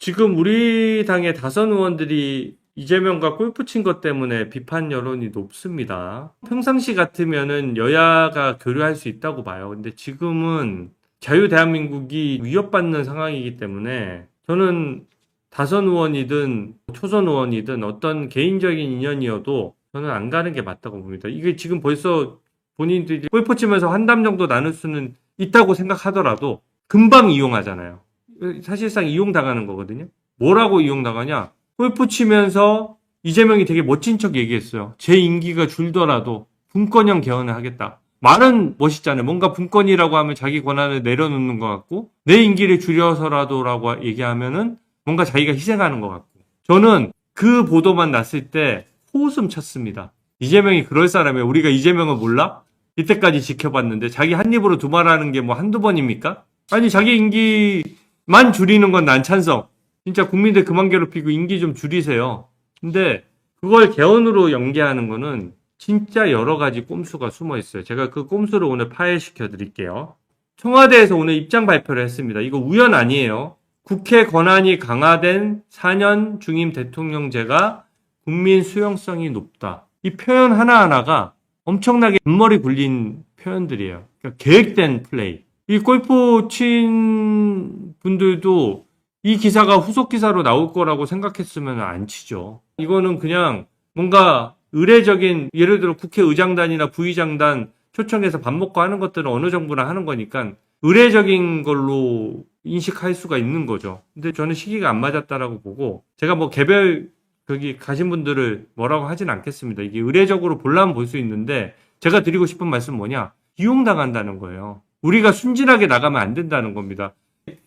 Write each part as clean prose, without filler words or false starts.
지금 우리 당의 다선 의원들이 이재명과 골프 친 것 때문에 비판 여론이 높습니다. 평상시 같으면은 여야가 교류할 수 있다고 봐요. 근데 지금은 자유 대한민국이 위협받는 상황이기 때문에 저는 다선 의원이든 초선 의원이든 어떤 개인적인 인연이어도 저는 안 가는 게 맞다고 봅니다. 이게 지금 벌써 본인들이 골프 치면서 한담 정도 나눌 수는 있다고 생각하더라도 금방 이용하잖아요. 사실상 이용당하는 거거든요. 뭐라고 이용당하냐? 골프 치면서 이재명이 되게 멋진 척 얘기했어요. 제 임기가 줄더라도 분권형 개헌을 하겠다. 말은 멋있잖아요. 뭔가 분권이라고 하면 자기 권한을 내려놓는 것 같고 내 임기를 줄여서라도라고 얘기하면은 뭔가 자기가 희생하는 것 같고 저는 그 보도만 났을 때 호웃음 쳤습니다. 이재명이 그럴 사람이에요. 우리가 이재명을 몰라? 이때까지 지켜봤는데 자기 한 입으로 두말하는 게 뭐 한두 번입니까? 아니 자기 임기만 줄이는 건 난 찬성. 진짜 국민들 그만 괴롭히고 임기 좀 줄이세요. 근데 그걸 개헌으로 연계하는 거는 진짜 여러 가지 꼼수가 숨어 있어요. 제가 그 꼼수를 오늘 파헤시켜 드릴게요. 청와대에서 오늘 입장 발표를 했습니다. 이거 우연 아니에요. 국회 권한이 강화된 4년 중임 대통령제가 국민 수용성이 높다. 이 표현 하나하나가 엄청나게 앞머리 굴린 표현들이에요. 그러니까 계획된 플레이. 이 골프 친 분들도 이 기사가 후속 기사로 나올 거라고 생각했으면 안 치죠. 이거는 그냥 뭔가 의례적인 예를 들어 국회의장단이나 부의장단 초청해서 밥 먹고 하는 것들은 어느 정부나 하는 거니까 의례적인 걸로 인식할 수가 있는 거죠. 근데 저는 시기가 안 맞았다라고 보고 제가 뭐 개별 거기 가신 분들을 뭐라고 하진 않겠습니다. 이게 의례적으로 보려면 볼 수 있는데 제가 드리고 싶은 말씀은 뭐냐? 이용당한다는 거예요. 우리가 순진하게 나가면 안 된다는 겁니다.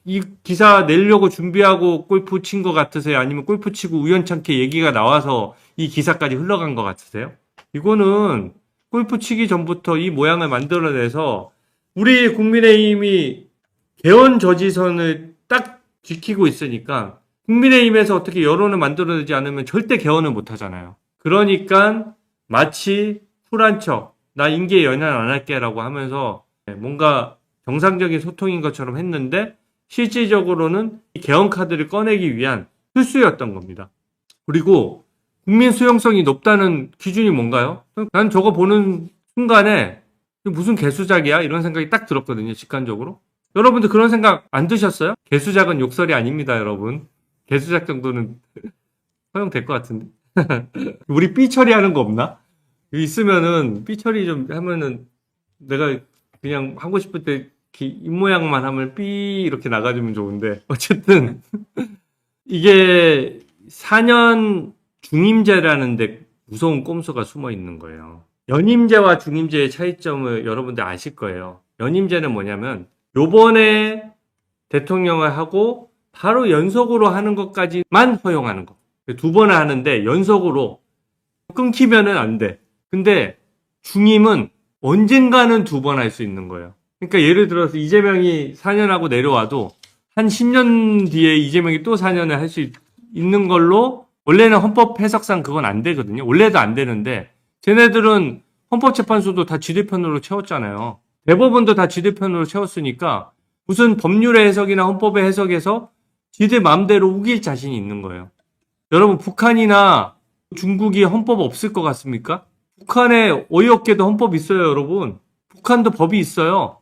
이 기사 내려고 준비하고 골프 친 것 같으세요? 아니면 골프 치고 우연찮게 얘기가 나와서 이 기사까지 흘러간 것 같으세요? 이거는 골프 치기 전부터 이 모양을 만들어내서 우리 국민의힘이 개헌 저지선을 딱 지키고 있으니까 국민의힘에서 어떻게 여론을 만들어내지 않으면 절대 개헌을 못 하잖아요. 그러니까 마치 쿨한 척, 나 임기에 연연 안 할게라고 하면서 뭔가 정상적인 소통인 것처럼 했는데 실질적으로는 이 개헌 카드를 꺼내기 위한 필수였던 겁니다. 그리고 국민 수용성이 높다는 기준이 뭔가요? 난 저거 보는 순간에 무슨 개수작이야? 이런 생각이 딱 들었거든요. 직관적으로. 여러분들 그런 생각 안 드셨어요? 개수작은 욕설이 아닙니다, 여러분. 개수작 정도는 허용될 것 같은데. 우리 삐 처리하는 거 없나? 있으면은 삐 처리 좀 하면은 내가 그냥 하고 싶을 때 입모양만 하면 삐 이렇게 나가주면 좋은데 어쨌든 이게 4년 중임제라는 데 무서운 꼼수가 숨어 있는 거예요. 연임제와 중임제의 차이점을 여러분들 아실 거예요. 연임제는 뭐냐면 요번에 대통령을 하고 바로 연속으로 하는 것까지만 허용하는 거. 두 번을 하는데 연속으로 끊기면은 안 돼. 근데 중임은 언젠가는 두 번 할 수 있는 거예요. 그러니까 예를 들어서 이재명이 4년 하고 내려와도 한 10년 뒤에 이재명이 또 4년을 할 수 있는 걸로 원래는 헌법 해석상 그건 안 되거든요. 원래도 안 되는데 쟤네들은 헌법재판소도 다 지들 편으로 채웠잖아요. 대법원도 다 지들 편으로 채웠으니까 무슨 법률의 해석이나 헌법의 해석에서 지들 마음대로 우길 자신이 있는 거예요. 여러분 북한이나 중국이 헌법 없을 것 같습니까? 북한에 어이없게도 헌법 있어요, 여러분. 북한도 법이 있어요.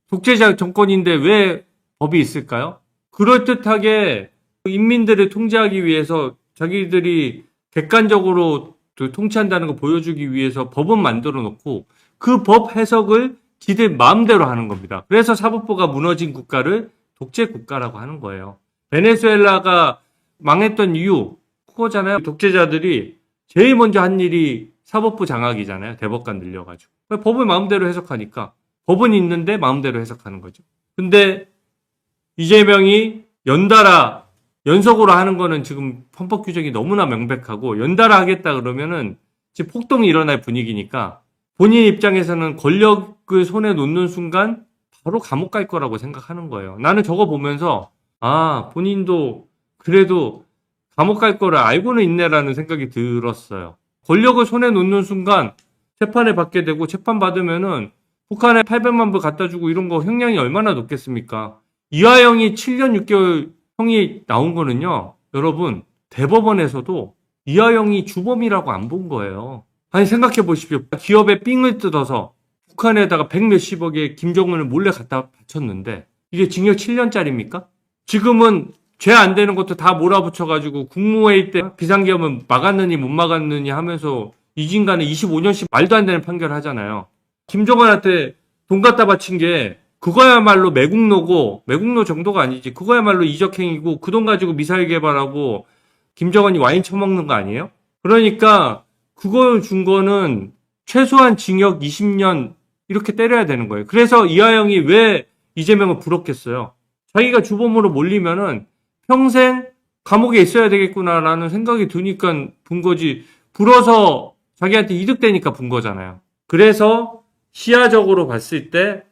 독재자 정권인데 왜 법이 있을까요? 그럴듯하게 인민들을 통제하기 위해서 자기들이 객관적으로 통치한다는 거 보여주기 위해서 법은 만들어 놓고 그 법 해석을 지들 마음대로 하는 겁니다. 그래서 사법부가 무너진 국가를 독재 국가라고 하는 거예요. 베네수엘라가 망했던 이유 그거잖아요. 독재자들이 제일 먼저 한 일이 사법부 장악이잖아요. 대법관 늘려가지고. 법을 마음대로 해석하니까 법은 있는데 마음대로 해석하는 거죠. 근데 이재명이 연달아 연속으로 하는 거는 지금 헌법 규정이 너무나 명백하고 연달아 하겠다 그러면은 지금 폭동이 일어날 분위기니까 본인 입장에서는 권력을 손에 놓는 순간 바로 감옥 갈 거라고 생각하는 거예요. 나는 저거 보면서 본인도 그래도 감옥 갈 거를 알고는 있네라는 생각이 들었어요. 권력을 손에 놓는 순간 재판을 받게 되고 재판 받으면은 북한에 800만 불 갖다 주고 이런 거 형량이 얼마나 높겠습니까? 이화영이 7년 6개월 형이 나온 거는요, 여러분, 대법원에서도 이하영이 주범이라고 안 본 거예요. 아니, 생각해 보십시오. 기업에 삥을 뜯어서 북한에다가 백 몇십억에 김정은을 몰래 갖다 바쳤는데, 이게 징역 7년짜리입니까? 지금은 죄 안 되는 것도 다 몰아붙여가지고 국무회의 때 비상계엄은 막았느니 못 막았느니 하면서 이진간에 25년씩 말도 안 되는 판결을 하잖아요. 김정은한테 돈 갖다 바친 게 그거야말로 매국노고, 매국노 정도가 아니지. 그거야말로 이적행위고, 그 돈 가지고 미사일 개발하고 김정은이 와인 처먹는 거 아니에요? 그러니까 그걸 준 거는 최소한 징역 20년 이렇게 때려야 되는 거예요. 그래서 이하영이 왜 이재명을 불었겠어요? 자기가 주범으로 몰리면은 평생 감옥에 있어야 되겠구나라는 생각이 드니까 분 거지. 불어서 자기한테 이득되니까 분 거잖아요. 그래서 시야적으로 봤을 때,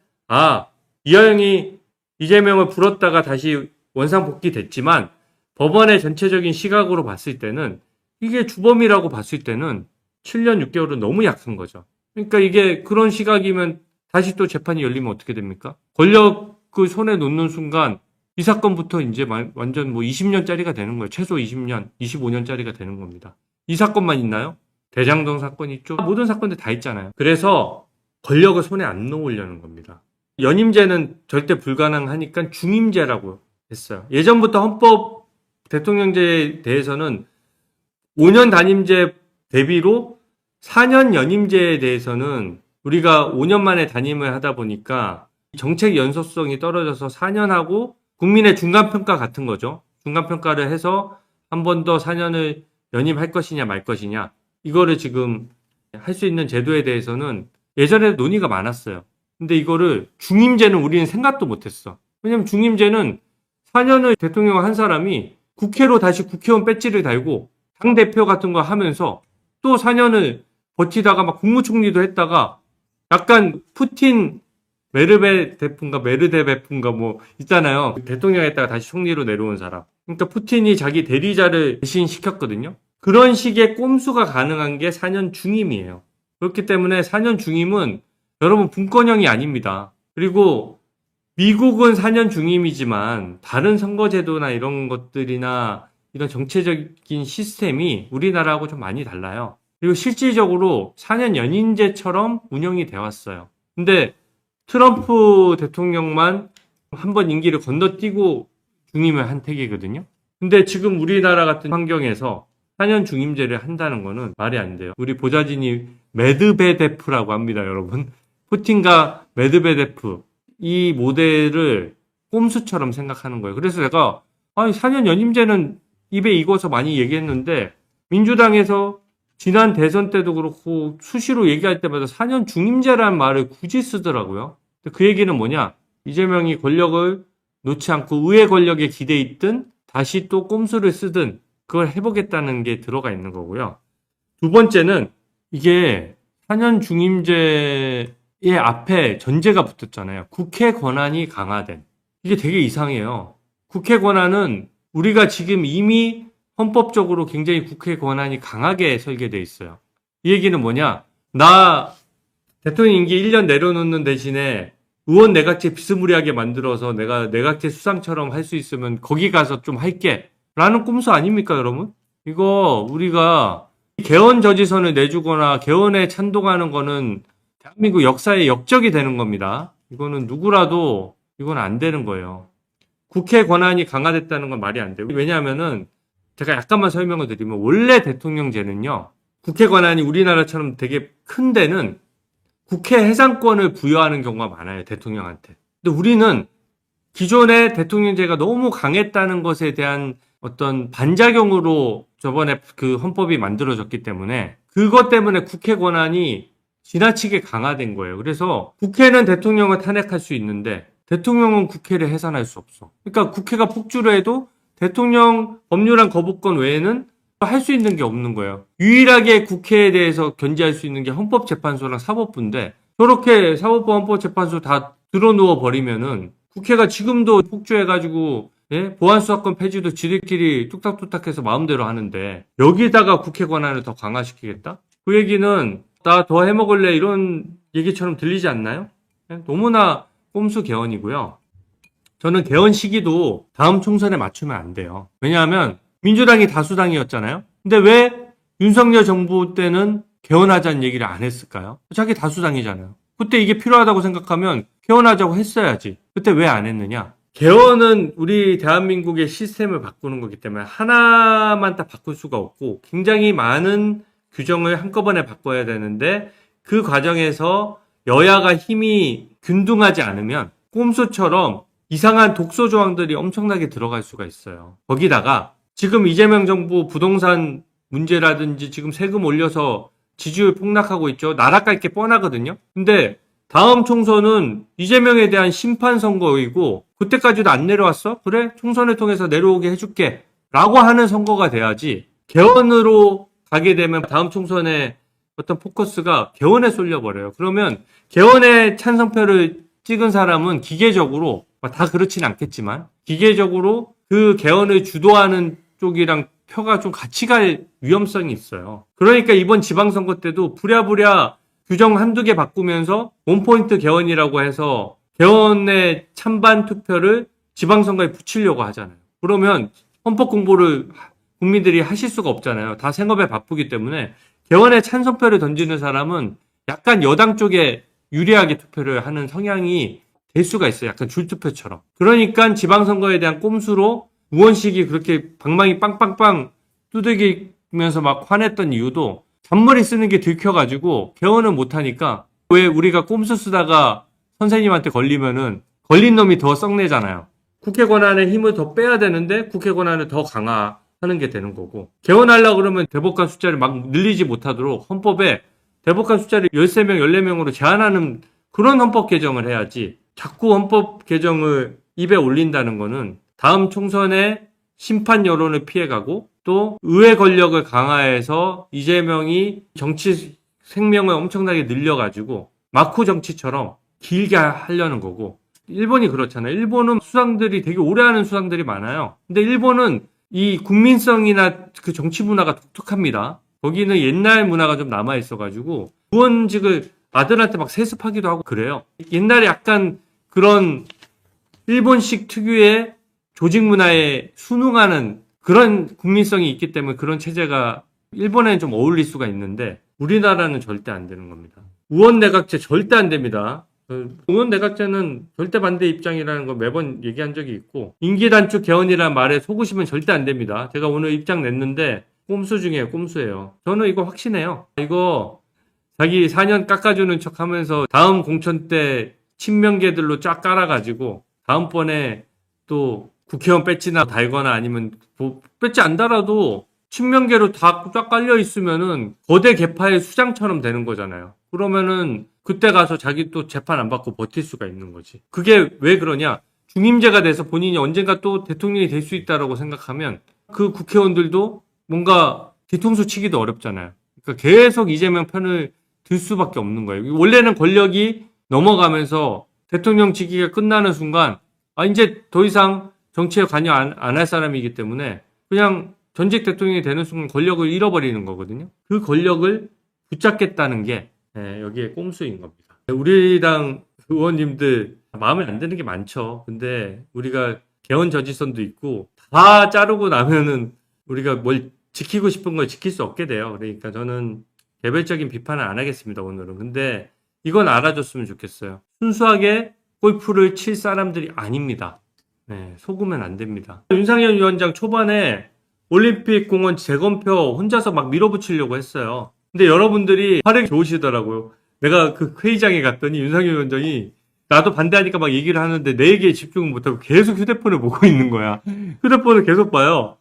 이하영이 이재명을 불었다가 다시 원상복귀 됐지만 법원의 전체적인 시각으로 봤을 때는 이게 주범이라고 봤을 때는 7년 6개월은 너무 약한 거죠. 그러니까 이게 그런 시각이면 다시 또 재판이 열리면 어떻게 됩니까? 권력을 손에 놓는 순간 이 사건부터 이제 완전 뭐 20년짜리가 되는 거예요. 최소 20년, 25년짜리가 되는 겁니다. 이 사건만 있나요? 대장동 사건이 있죠. 모든 사건들 다 있잖아요. 그래서 권력을 손에 안 놓으려는 겁니다. 연임제는 절대 불가능하니까 중임제라고 했어요. 예전부터 헌법 대통령제에 대해서는 5년 단임제 대비로 4년 연임제에 대해서는 우리가 5년 만에 단임을 하다 보니까 정책 연속성이 떨어져서 4년 하고 국민의 중간평가 같은 거죠. 중간평가를 해서 한 번 더 4년을 연임할 것이냐 말 것이냐, 이거를 지금 할 수 있는 제도에 대해서는 예전에 논의가 많았어요. 근데 이거를 중임제는 우리는 생각도 못했어. 왜냐면 중임제는 4년을 대통령 한 사람이 국회로 다시 국회의원 배지를 달고 당대표 같은 거 하면서 또 4년을 버티다가 막 국무총리도 했다가 약간 푸틴 메르데베프인가 뭐 있잖아요. 대통령 했다가 다시 총리로 내려온 사람. 그러니까 푸틴이 자기 대리자를 대신시켰거든요. 그런 식의 꼼수가 가능한 게 4년 중임이에요. 그렇기 때문에 4년 중임은 여러분 분권형이 아닙니다. 그리고 미국은 4년 중임이지만 다른 선거제도나 이런 것들이나 이런 정체적인 시스템이 우리나라하고 좀 많이 달라요. 그리고 실질적으로 4년 연임제처럼 운영이 되어 왔어요. 근데 트럼프 대통령만 한 번 임기를 건너뛰고 중임을 한 택이거든요. 근데 지금 우리나라 같은 환경에서 4년 중임제를 한다는 거는 말이 안 돼요. 우리 보좌진이 메드베데프라고 합니다, 여러분. 푸틴과 메드베데프, 이 모델을 꼼수처럼 생각하는 거예요. 그래서 내가 4년 연임제는 입에 익어서 많이 얘기했는데 민주당에서 지난 대선 때도 그렇고 수시로 얘기할 때마다 4년 중임제라는 말을 굳이 쓰더라고요. 그 얘기는 뭐냐? 이재명이 권력을 놓지 않고 의회 권력에 기대 있든 다시 또 꼼수를 쓰든 그걸 해보겠다는 게 들어가 있는 거고요. 두 번째는 이게 4년 중임제의 앞에 전제가 붙었잖아요. 국회 권한이 강화된. 이게 되게 이상해요. 국회 권한은 우리가 지금 이미 헌법적으로 굉장히 국회 권한이 강하게 설계되어 있어요. 이 얘기는 뭐냐? 나 대통령 임기 1년 내려놓는 대신에 의원 내각제 비스무리하게 만들어서 내가 내각제 수상처럼 할 수 있으면 거기 가서 좀 할게. 라는 꼼수 아닙니까, 여러분? 이거 우리가 개헌 저지선을 내주거나 개헌에 찬동하는 거는 대한민국 역사의 역적이 되는 겁니다. 이거는 누구라도 이건 안 되는 거예요. 국회 권한이 강화됐다는 건 말이 안 돼요. 왜냐하면은 제가 약간만 설명을 드리면 원래 대통령제는요. 국회 권한이 우리나라처럼 되게 큰 데는 국회 해상권을 부여하는 경우가 많아요. 대통령한테. 근데 우리는 기존의 대통령제가 너무 강했다는 것에 대한 어떤 반작용으로 저번에 그 헌법이 만들어졌기 때문에 그것 때문에 국회 권한이 지나치게 강화된 거예요. 그래서 국회는 대통령을 탄핵할 수 있는데 대통령은 국회를 해산할 수 없어. 그러니까 국회가 폭주를 해도 대통령 법률안 거부권 외에는 할 수 있는 게 없는 거예요. 유일하게 국회에 대해서 견제할 수 있는 게 헌법재판소랑 사법부인데 저렇게 사법부 헌법재판소 다 들어누워 버리면은 국회가 지금도 폭주해가지고 보안수사권 폐지도 지들끼리 뚝딱뚝딱해서 마음대로 하는데 여기다가 국회 권한을 더 강화시키겠다? 그 얘기는 나 더 해먹을래 이런 얘기처럼 들리지 않나요? 너무나 꼼수 개헌이고요. 저는 개헌 시기도 다음 총선에 맞추면 안 돼요. 왜냐하면 민주당이 다수당이었잖아요. 근데 왜 윤석열 정부 때는 개헌하자는 얘기를 안 했을까요? 자기 다수당이잖아요. 그때 이게 필요하다고 생각하면 개헌하자고 했어야지. 그때 왜 안 했느냐? 개헌은 우리 대한민국의 시스템을 바꾸는 거기 때문에 하나만 딱 바꿀 수가 없고 굉장히 많은 규정을 한꺼번에 바꿔야 되는데 그 과정에서 여야가 힘이 균등하지 않으면 꼼수처럼 이상한 독소 조항들이 엄청나게 들어갈 수가 있어요. 거기다가 지금 이재명 정부 부동산 문제라든지 지금 세금 올려서 지지율 폭락하고 있죠. 나락갈 게 뻔하거든요. 근데 다음 총선은 이재명에 대한 심판 선거이고 그때까지도 안 내려왔어? 그래? 총선을 통해서 내려오게 해줄게. 라고 하는 선거가 돼야지 개헌으로 가게 되면 다음 총선에 어떤 포커스가 개헌에 쏠려버려요. 그러면 개헌에 찬성표를 찍은 사람은 기계적으로 다 그렇진 않겠지만 기계적으로 그 개헌을 주도하는 쪽이랑 표가 좀 같이 갈 위험성이 있어요. 그러니까 이번 지방선거 때도 부랴부랴 규정 한두 개 바꾸면서 원포인트 개헌이라고 해서 개헌의 찬반 투표를 지방선거에 붙이려고 하잖아요. 그러면 헌법 공부를 국민들이 하실 수가 없잖아요. 다 생업에 바쁘기 때문에 개헌에 찬성표를 던지는 사람은 약간 여당 쪽에 유리하게 투표를 하는 성향이 될 수가 있어요. 약간 줄투표처럼. 그러니까 지방선거에 대한 꼼수로 우원식이 그렇게 방망이 빵빵빵 두들기면서 막 화냈던 이유도 잔머리 쓰는 게 들켜가지고 개헌을 못하니까 왜 우리가 꼼수 쓰다가 선생님한테 걸리면은 걸린 놈이 더 썩내잖아요. 국회 권한의 힘을 더 빼야 되는데 국회 권한을 더 강화하는 게 되는 거고 개헌하려고 그러면 대법관 숫자를 막 늘리지 못하도록 헌법에 대법관 숫자를 13명, 14명으로 제한하는 그런 헌법 개정을 해야지 자꾸 헌법 개정을 입에 올린다는 거는 다음 총선에 심판 여론을 피해가고 또 의회 권력을 강화해서 이재명이 정치 생명을 엄청나게 늘려가지고 마쿠 정치처럼 길게 하려는 거고 일본이 그렇잖아요. 일본은 수상들이 되게 오래 하는 수상들이 많아요. 근데 일본은 이 국민성이나 그 정치 문화가 독특합니다. 거기는 옛날 문화가 좀 남아있어가지고 의원직을 아들한테 막 세습하기도 하고 그래요. 옛날에 약간 그런 일본식 특유의 조직 문화에 순응하는 그런 국민성이 있기 때문에 그런 체제가 일본에는 좀 어울릴 수가 있는데 우리나라는 절대 안 되는 겁니다. 우원 내각제 절대 안 됩니다. 우원 내각제는 절대 반대 입장이라는 거 매번 얘기한 적이 있고 임기 단축 개헌이라는 말에 속으시면 절대 안 됩니다. 제가 오늘 입장 냈는데 꼼수 중에 꼼수예요. 저는 이거 확신해요. 이거 자기 4년 깎아주는 척 하면서 다음 공천 때 친명계들로 쫙 깔아가지고 다음번에 또 국회의원 배지나 달거나 아니면 뭐 배지 안 달아도 친명계로 다 쫙 깔려 있으면은 거대 개파의 수장처럼 되는 거잖아요. 그러면은 그때 가서 자기 또 재판 안 받고 버틸 수가 있는 거지. 그게 왜 그러냐? 중임제가 돼서 본인이 언젠가 또 대통령이 될 수 있다라고 생각하면 그 국회의원들도 뭔가 뒤통수 치기도 어렵잖아요. 그러니까 계속 이재명 편을 들 수밖에 없는 거예요. 원래는 권력이 넘어가면서 대통령 직위가 끝나는 순간 이제 더 이상 정치에 관여 안 할 사람이기 때문에 그냥 전직 대통령이 되는 순간 권력을 잃어버리는 거거든요. 그 권력을 붙잡겠다는 게 여기에 꼼수인 겁니다. 우리 당 의원님들 마음에 안 드는 게 많죠. 근데 우리가 개헌 저지선도 있고 다 자르고 나면은 우리가 뭘 지키고 싶은 걸 지킬 수 없게 돼요. 그러니까 저는 개별적인 비판을 안 하겠습니다, 오늘은. 근데 이건 알아줬으면 좋겠어요. 순수하게 골프를 칠 사람들이 아닙니다. 속으면 안 됩니다. 윤상현 위원장 초반에 올림픽 공원 재검표 혼자서 막 밀어붙이려고 했어요. 근데 여러분들이 활약이 좋으시더라고요. 내가 그 회의장에 갔더니 윤상현 위원장이 나도 반대하니까 막 얘기를 하는데 내 얘기에 집중을 못하고 계속 휴대폰을 보고 있는 거야. 휴대폰을 계속 봐요.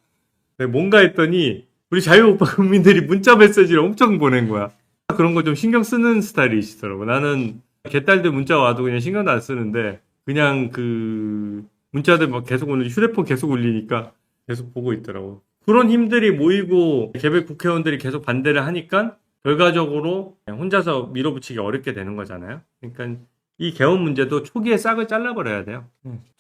뭔가 했더니 우리 자유오빠 국민들이 문자 메시지를 엄청 보낸 거야. 그런 거 좀 신경 쓰는 스타일이시더라고. 나는 개딸들 문자 와도 그냥 신경도 안 쓰는데 그냥 그 문자들 막 계속 오는 휴대폰 계속 울리니까 계속 보고 있더라고. 그런 힘들이 모이고 개별 국회의원들이 계속 반대를 하니까 결과적으로 혼자서 밀어붙이기 어렵게 되는 거잖아요. 그러니까 이 개헌 문제도 초기에 싹을 잘라버려야 돼요.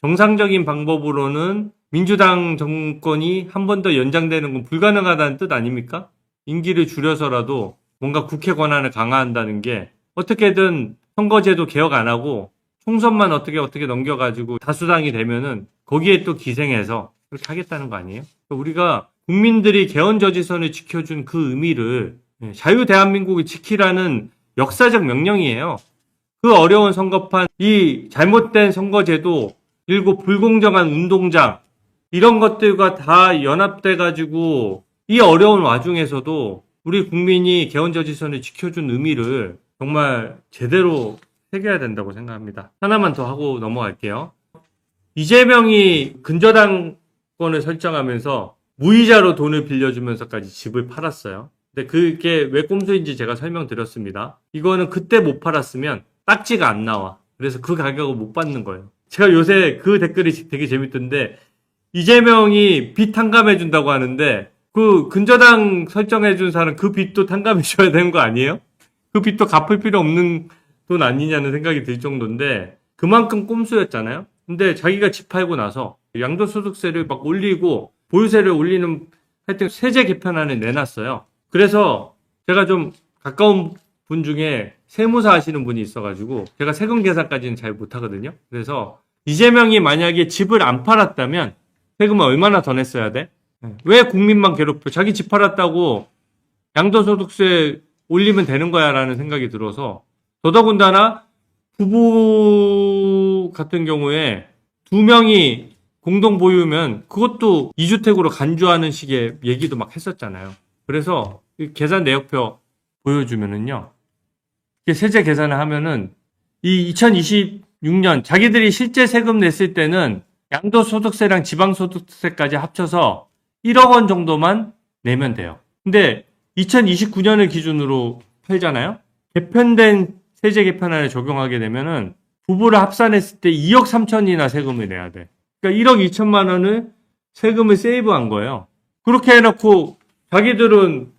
정상적인 방법으로는 민주당 정권이 한 번 더 연장되는 건 불가능하다는 뜻 아닙니까? 임기를 줄여서라도 뭔가 국회 권한을 강화한다는 게 어떻게든 선거제도 개혁 안 하고 총선만 어떻게 넘겨가지고 다수당이 되면은 거기에 또 기생해서 그렇게 하겠다는 거 아니에요? 우리가 국민들이 개헌저지선을 지켜준 그 의미를 자유 대한민국을 지키라는 역사적 명령이에요. 그 어려운 선거판, 이 잘못된 선거제도, 그리고 불공정한 운동장, 이런 것들과 다 연합돼가지고 이 어려운 와중에서도 우리 국민이 개헌저지선을 지켜준 의미를 정말 제대로 새겨야 된다고 생각합니다. 하나만 더 하고 넘어갈게요. 이재명이 근저당권을 설정하면서 무이자로 돈을 빌려주면서까지 집을 팔았어요. 근데 그게 왜 꼼수인지 제가 설명드렸습니다. 이거는 그때 못 팔았으면 딱지가 안 나와. 그래서 그 가격을 못 받는 거예요. 제가 요새 그 댓글이 되게 재밌던데, 이재명이 빚 탕감해준다고 하는데 그 근저당 설정해준 사람 그 빚도 탕감해줘야 되는 거 아니에요? 그 빚도 갚을 필요 없는 돈 아니냐는 생각이 들 정도인데 그만큼 꼼수였잖아요. 근데 자기가 집 팔고 나서 양도소득세를 막 올리고 보유세를 올리는 하여튼 세제 개편안을 내놨어요. 그래서 제가 좀 가까운 분 중에 세무사 하시는 분이 있어가지고 제가 세금 계산까지는 잘 못하거든요. 그래서 이재명이 만약에 집을 안 팔았다면 세금을 얼마나 더 냈어야 돼? 왜 국민만 괴롭혀? 자기 집 팔았다고 양도소득세 올리면 되는 거야 라는 생각이 들어서, 더더군다나 부부 같은 경우에 두 명이 공동 보유면 그것도 2주택으로 간주하는 식의 얘기도 막 했었잖아요. 그래서 계산 내역표 보여주면은요, 세제 계산을 하면은 이 2026년 자기들이 실제 세금 냈을 때는 양도소득세랑 지방소득세까지 합쳐서 1억 원 정도만 내면 돼요. 근데 2029년을 기준으로 팔잖아요. 개편된 세제 개편안을 적용하게 되면은 부부를 합산했을 때 2억 3천이나 세금을 내야 돼. 그러니까 1억 2천만 원을 세금을 세이브한 거예요. 그렇게 해놓고 자기들은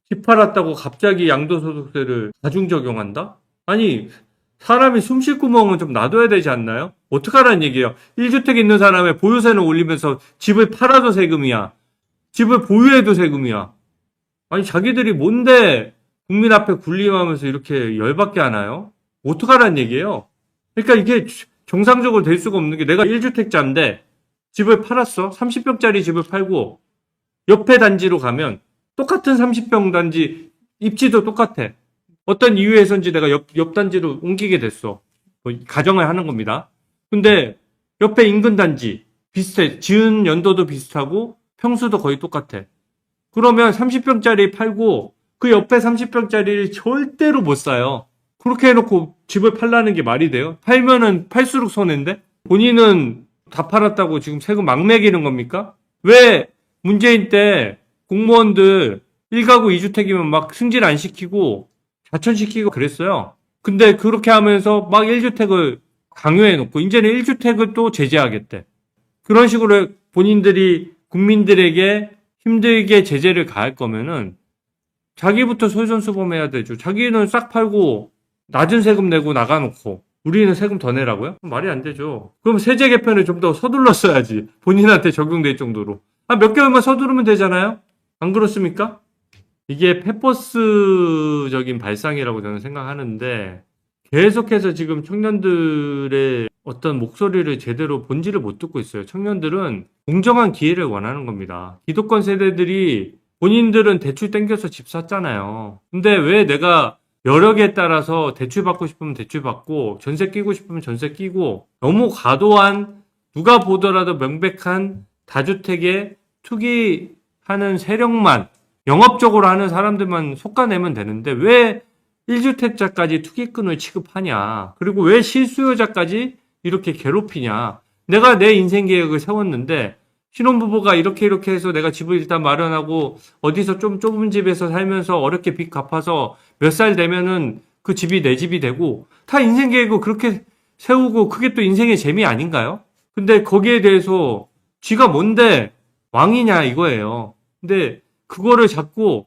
집 팔았다고 갑자기 양도소득세를 가중 적용한다? 아니, 사람이 숨 쉴 구멍은 좀 놔둬야 되지 않나요? 어떡하라는 얘기예요. 1주택 있는 사람의 보유세는 올리면서 집을 팔아도 세금이야. 집을 보유해도 세금이야. 아니, 자기들이 뭔데 국민 앞에 군림하면서 이렇게 열받게 하나요? 어떡하라는 얘기예요. 그러니까 이게 정상적으로 될 수가 없는 게, 내가 1주택자인데 집을 팔았어. 30평짜리 집을 팔고 옆에 단지로 가면 똑같은 30평 단지 입지도 똑같아. 어떤 이유에서인지 내가 옆 단지로 옮기게 됐어. 뭐 가정을 하는 겁니다. 근데 옆에 인근 단지 비슷해. 지은 연도도 비슷하고 평수도 거의 똑같아. 그러면 30평짜리 팔고 그 옆에 30평짜리를 절대로 못 사요. 그렇게 해놓고 집을 팔라는 게 말이 돼요? 팔면은 팔수록 손해인데? 본인은 다 팔았다고 지금 세금 막 매기는 겁니까? 왜 문재인 때 공무원들 1가구 2주택이면 막 승진 안 시키고 자천시키고 그랬어요. 근데 그렇게 하면서 막 1주택을 강요해놓고 이제는 1주택을 또 제재하겠대. 그런 식으로 본인들이 국민들에게 힘들게 제재를 가할 거면은 자기부터 솔선수범해야 되죠. 자기는 싹 팔고 낮은 세금 내고 나가놓고 우리는 세금 더 내라고요? 말이 안 되죠. 그럼 세제 개편을 좀 더 서둘렀어야지. 본인한테 적용될 정도로. 몇 개월만 서두르면 되잖아요? 안 그렇습니까? 이게 페퍼스적인 발상이라고 저는 생각하는데, 계속해서 지금 청년들의 어떤 목소리를 제대로 본질을 못 듣고 있어요. 청년들은 공정한 기회를 원하는 겁니다. 기득권 세대들이 본인들은 대출 땡겨서 집 샀잖아요. 근데 왜 내가 여러 개에 따라서 대출 받고 싶으면 대출 받고 전세 끼고 싶으면 전세 끼고, 너무 과도한, 누가 보더라도 명백한 다주택에 투기하는 세력만, 영업적으로 하는 사람들만 속아내면 되는데 왜 1주택자까지 투기꾼을 취급하냐. 그리고 왜 실수요자까지 이렇게 괴롭히냐. 내가 내 인생 계획을 세웠는데 신혼부부가 이렇게 해서 내가 집을 일단 마련하고 어디서 좀 좁은 집에서 살면서 어렵게 빚 갚아서 몇 살 되면은 그 집이 내 집이 되고, 다 인생 계획을 그렇게 세우고 그게 또 인생의 재미 아닌가요? 근데 거기에 대해서 쥐가 뭔데 왕이냐 이거예요. 근데 그거를 자꾸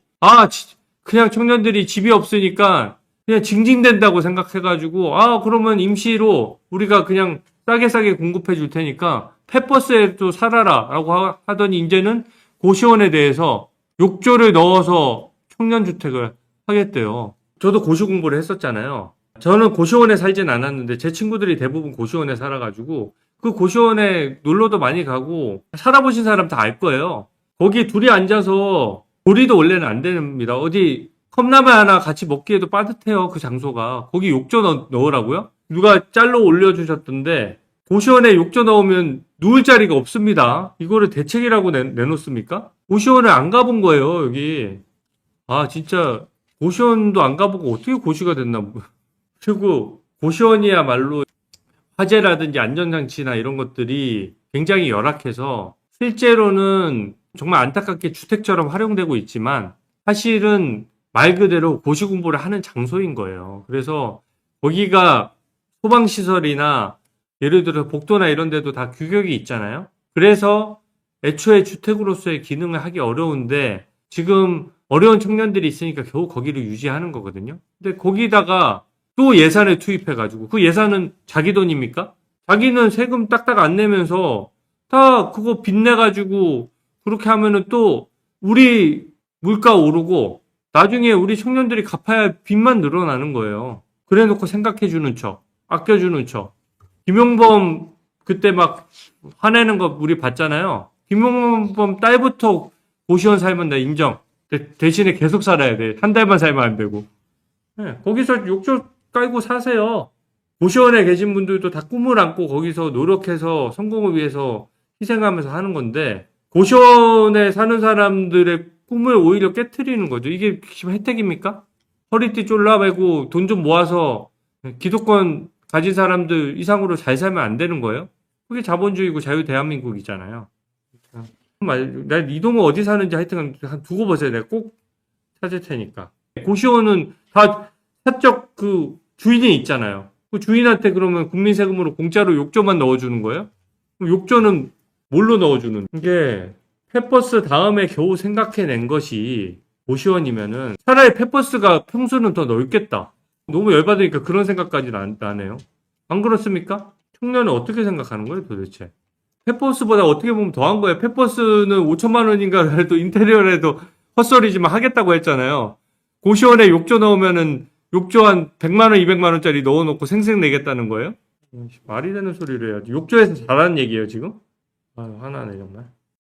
그냥 청년들이 집이 없으니까 그냥 징징댄다고 생각해가지고 그러면 임시로 우리가 그냥 싸게 공급해 줄 테니까 펫버스에도 살아라 라고 하더니 이제는 고시원에 대해서 욕조를 넣어서 청년주택을 하겠대요. 저도 고시 공부를 했었잖아요. 저는 고시원에 살진 않았는데 제 친구들이 대부분 고시원에 살아가지고 그 고시원에 놀러도 많이 가고 살아보신 사람 다 알 거예요. 거기 둘이 앉아서 조리도 원래는 안 됩니다. 어디 컵라면 하나 같이 먹기에도 빠듯해요. 그 장소가. 거기 욕조 넣으라고요? 누가 짤로 올려주셨던데 고시원에 욕조 넣으면 누울 자리가 없습니다. 이거를 대책이라고 내놓습니까? 고시원을 안 가본 거예요, 여기. 아, 진짜 고시원도 안 가보고 어떻게 고시가 됐나. 그리고 고시원이야말로 화재라든지 안전장치나 이런 것들이 굉장히 열악해서 실제로는 정말 안타깝게 주택처럼 활용되고 있지만 사실은 말 그대로 고시 공부를 하는 장소인 거예요. 그래서 거기가 소방시설이나 예를 들어 복도나 이런 데도 다 규격이 있잖아요. 그래서 애초에 주택으로서의 기능을 하기 어려운데 지금 어려운 청년들이 있으니까 겨우 거기를 유지하는 거거든요. 근데 거기다가 또 예산을 투입해가지고 그 예산은 자기 돈입니까? 자기는 세금 딱딱 안 내면서 다 그거 빚내가지고 그렇게 하면은 또 우리 물가 오르고 나중에 우리 청년들이 갚아야 할 빚만 늘어나는 거예요. 그래 놓고 생각해주는 척, 아껴주는 척. 김용범 그때 막 화내는 거 우리 봤잖아요. 김용범 딸부터 고시원 살면 나 인정. 대신에 계속 살아야 돼. 한 달만 살면 안 되고. 네, 거기서 욕조 깔고 사세요. 고시원에 계신 분들도 다 꿈을 안고 거기서 노력해서 성공을 위해서 희생하면서 하는 건데 고시원에 사는 사람들의 꿈을 오히려 깨트리는 거죠. 이게 혜택입니까? 허리띠 졸라매고 돈 좀 모아서 기득권 가진 사람들 이상으로 잘 살면 안 되는 거예요? 그게 자본주의고 자유대한민국이잖아요. 난 이동호 어디 사는지 하여튼 한 두고 보세요. 내가 꼭 찾을 테니까. 고시원은 다 사적 그 주인이 있잖아요. 그 주인한테 그러면 국민 세금으로 공짜로 욕조만 넣어주는 거예요? 그럼 욕조는 뭘로 넣어주는? 이게 펫버스 다음에 겨우 생각해낸 것이 고시원이면은 차라리 펫버스가 평수는 더 넓겠다. 너무 열받으니까 그런 생각까지 나네요. 안 그렇습니까? 청년은 어떻게 생각하는 거예요, 도대체? 펫버스보다 어떻게 보면 더한 거예요. 펫버스는 5천만 원인가 해도 인테리어에도 헛소리지만 하겠다고 했잖아요. 고시원에 욕조 넣으면은 욕조 한 100만 원, 200만 원짜리 넣어놓고 생색 내겠다는 거예요? 말이 되는 소리를 해야지. 욕조에서 잘하는 얘기예요, 지금? 아유, 화나네, 정말.